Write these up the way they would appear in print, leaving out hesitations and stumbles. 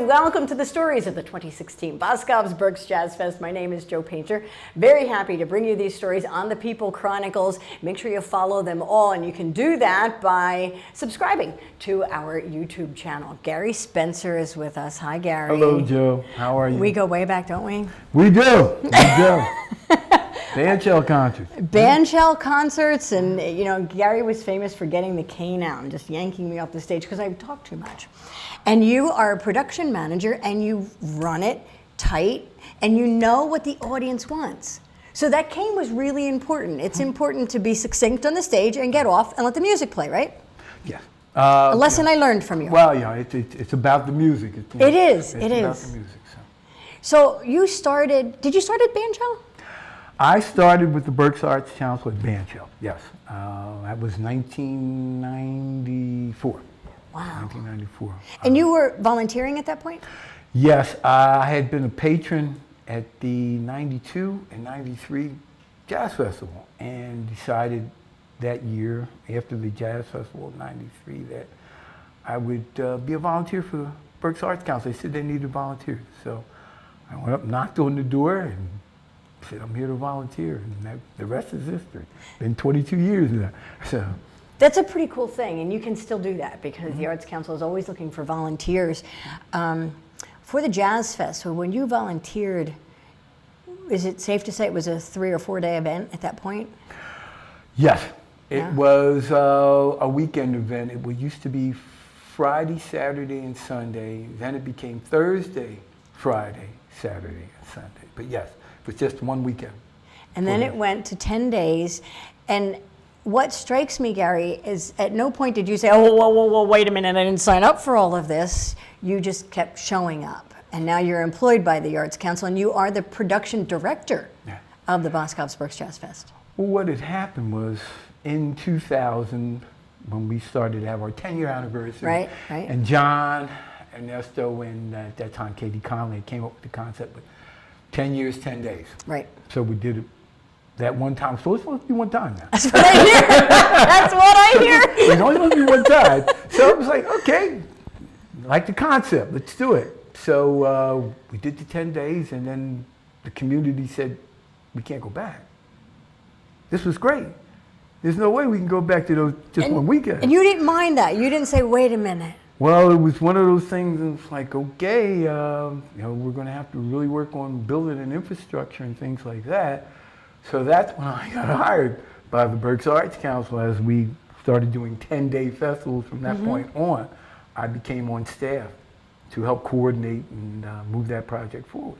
Welcome to the stories of the 2016 Boscov's Berks Jazz Fest. My name is Joe Painter. Very happy to bring you these stories on the People Chronicles. Make sure you follow them all, and you can do that by subscribing to our YouTube channel. Gary Spencer is with us. Hi, Gary. Hello, Joe. How are you? We go way back, don't we? We do. We do. Bandshell concerts. Bandshell concerts, and you know, Gary was famous for getting the cane out and just yanking me off the stage because I talk too much. And you are a production manager, and you run it tight, and you know what the audience wants. So that cane was really important. It's important to be succinct on the stage and get off and let the music play, right? Yeah. A lesson I learned from you. Well, yeah, it's about the music. It is. It's about the music. So you started, did you start at Bandshell? I started with the Berks Arts Council at Bandshell, yes. That was 1994. Wow. 1994. And you were volunteering at that point? Yes, I had been a patron at the 92 and 93 Jazz Festival, and decided that year, after the Jazz Festival of 93, that I would be a volunteer for the Berks Arts Council. They said they needed volunteers. So I went up, knocked on the door, and said, I'm here to volunteer. And the rest is history. Been 22 years now. So. That's a pretty cool thing, and you can still do that because the Arts Council is always looking for volunteers. For the Jazz Fest, so when you volunteered, is it safe to say it was a 3 or 4 day event at that point? Yes, it was a weekend event. It used to be Friday, Saturday, and Sunday. Then it became Thursday, Friday, Saturday, and Sunday. But yes, it was just one weekend. And then it went to 10 days. And what strikes me, Gary, is at no point did you say, oh, whoa, wait a minute, I didn't sign up for all of this. You just kept showing up. And now you're employed by the Arts Council, and you are the production director of the Boscov's Berks Jazz Fest. Well, what had happened was in 2000, when we started to have our 10-year anniversary, right. And John, Ernesto, and at that time Katie Conley came up with the concept of 10 years, 10 days. Right. So we did it that one time. So it's supposed to be one time now. That's what I hear. That's what I hear. It's only supposed to be one time. So it was like, okay, like the concept, let's do it. So we did the 10 days, and then the community said, we can't go back. This was great. There's no way we can go back to those one weekend. And you didn't mind that. You didn't say, wait a minute. Well, it was one of those things, and it's like, okay, we're going to have to really work on building an infrastructure and things like that. So that's when I got hired by the Berks Arts Council. As we started doing 10-day festivals from that point on, I became on staff to help coordinate and move that project forward.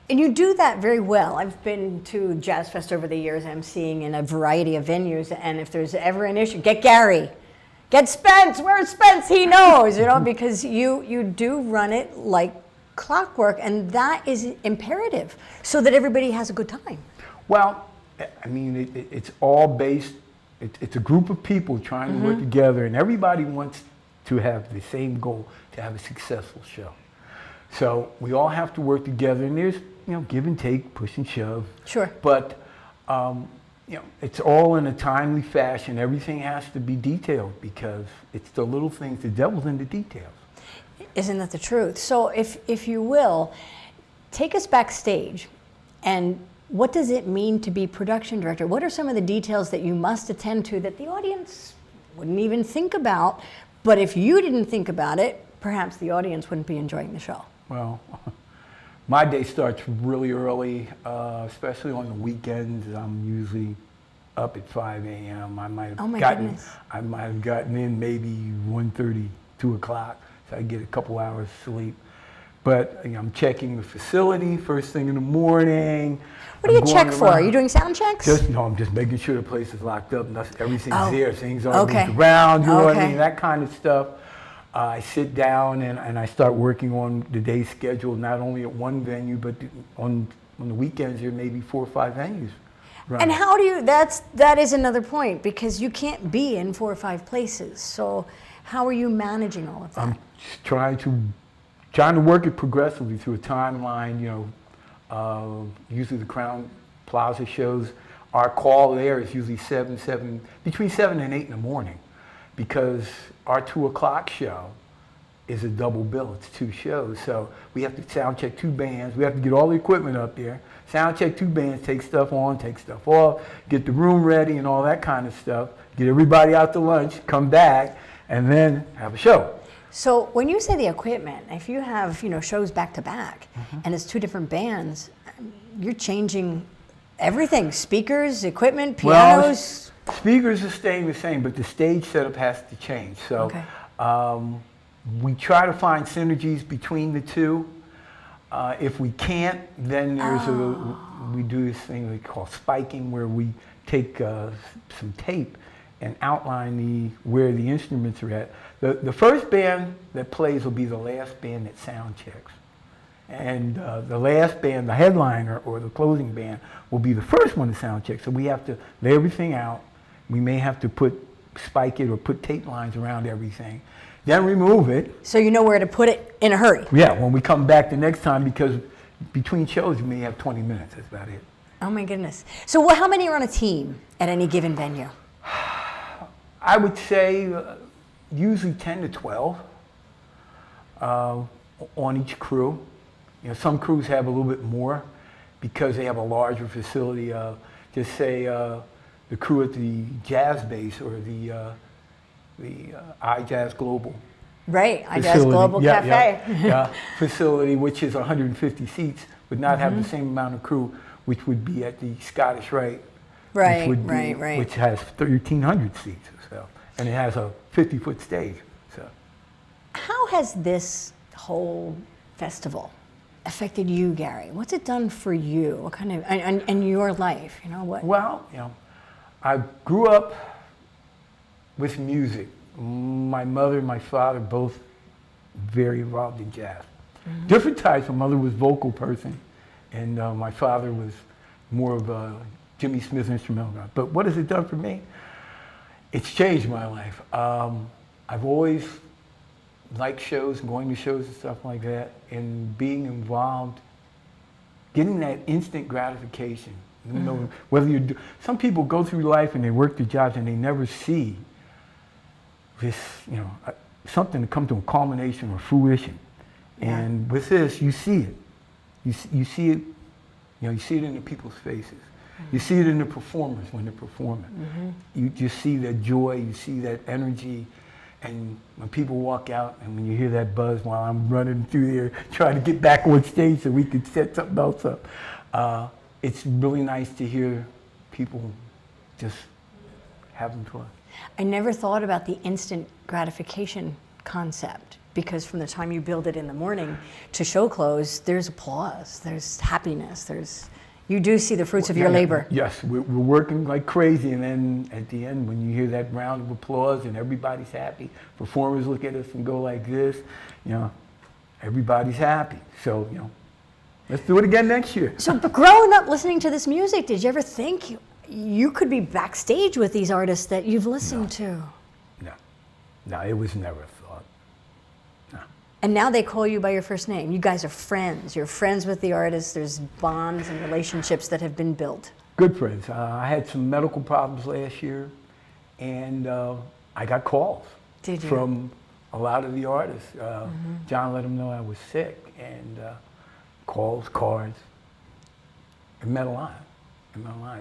And you do that very well. I've been to Jazz Fest over the years, emceeing in a variety of venues, and if there's ever an issue, get Gary. Get Spence. Where's Spence? He knows, because you do run it like clockwork, and that is imperative so that everybody has a good time. Well, I mean, it's all based, it's a group of people trying to work together, and everybody wants to have the same goal, to have a successful show. So we all have to work together, and there's, give and take, push and shove. Sure. But, it's all in a timely fashion. Everything has to be detailed because it's the little things, the devil's in the details. Isn't that the truth? So if you will, take us backstage, and what does it mean to be production director? What are some of the details that you must attend to that the audience wouldn't even think about? But if you didn't think about it, perhaps the audience wouldn't be enjoying the show. Well, my day starts really early, especially on the weekends. I'm usually up at 5 a.m. I might have gotten in maybe 1:30, 2 o'clock, so I get a couple hours sleep. But I'm checking the facility first thing in the morning. What do you check for? Are you doing sound checks? I'm just making sure the place is locked up, and everything's there, things aren't moved around, you know what I mean, that kind of stuff. I sit down and I start working on the day's schedule, not only at one venue, but on the weekends there may be 4 or 5 venues. And how do you, that is another point, because you can't be in 4 or 5 places. So how are you managing all of that? I'm just trying to work it progressively through a timeline, you know, usually the Crown Plaza shows, our call there is usually between 7 and 8 in the morning, because our 2 o'clock show is a double bill. It's 2 shows. So we have to sound check 2 bands. We have to get all the equipment up there, sound check 2 bands, take stuff on, take stuff off, get the room ready and all that kind of stuff, get everybody out to lunch, come back, and then have a show. So when you say the equipment, if you have, you know, shows back to back and it's 2 different bands, you're changing everything, speakers, equipment, pianos. Well, speakers are staying the same, but the stage setup has to change. So we try to find synergies between the 2. If we can't, then we do this thing we call spiking, where we take some tape and outline where the instruments are at. The first band that plays will be the last band that sound checks. And the last band, the headliner or the closing band, will be the first one to sound check. So we have to lay everything out. We may have to spike it or put tape lines around everything. Then remove it. So you know where to put it in a hurry. Yeah, when we come back the next time, because between shows you may have 20 minutes, that's about it. Oh my goodness. So how many are on a team at any given venue? I would say usually 10 to 12 on each crew. You know, some crews have a little bit more because they have a larger facility. Just say the crew at the Jazz Base or the iJazz Global. Right, iJazz Global Cafe. Facility, which is 150 seats, would not have the same amount of crew, which would be at the Scottish Rite. Right, which has 1,300 seats or so, and it has a 50-foot stage. So, how has this whole festival affected you, Gary? What's it done for you? What kind of and your life? You know what? Well, you know, I grew up with music. My mother and my father both very involved in jazz. Different types. My mother was vocal person, and my father was more of a Jimmy Smith instrumental guy. But what has it done for me? It's changed my life. I've always liked shows, going to shows and stuff like that, and being involved, getting that instant gratification. You know, whether some people go through life and they work their jobs and they never see this, you know, something to come to a culmination or fruition. And with this, you see it. You see it. You know, you see it in the people's faces. You see it in the performers when they're performing. You just see that joy, you see that energy, and when people walk out and when you hear that buzz while I'm running through there trying to get back on stage so we could set something else up, it's really nice to hear people just having fun. I never thought about the instant gratification concept, because from the time you build it in the morning to show close, there's applause, there's happiness, you do see the fruits of your labor. Yes, we're working like crazy, and then at the end, when you hear that round of applause and everybody's happy, performers look at us and go like this, you know, everybody's happy. So, you know, let's do it again next year. So growing up listening to this music, did you ever think you could be backstage with these artists that you've listened to? No, it was never a thought. No. And now they call you by your first name. You guys are friends. You're friends with the artists. There's bonds and relationships that have been built. Good friends. I had some medical problems last year, and I got calls from a lot of the artists. John let them know I was sick, and calls, cards. It meant a lot.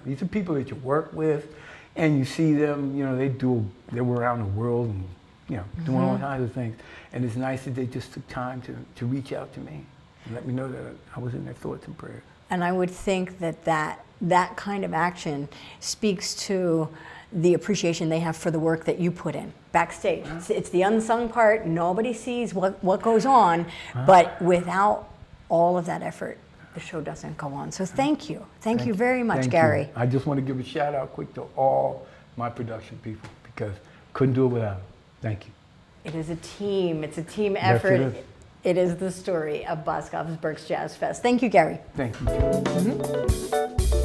These are people that you work with, and you see them, you know, they were around the world and, you know, doing all kinds of things. And it's nice that they just took time to reach out to me and let me know that I was in their thoughts and prayers. And I would think that kind of action speaks to the appreciation they have for the work that you put in backstage. It's the unsung part. Nobody sees what goes on, but without all of that effort, the show doesn't go on. So thank you. Thank you very much, Gary. I just want to give a shout out quick to all my production people, because couldn't do it without them. Thank you. It is a team. It's a team Yes, effort. it is. It is the story of Boscov's Berks Jazz Fest. Thank you, Gary. Thank you.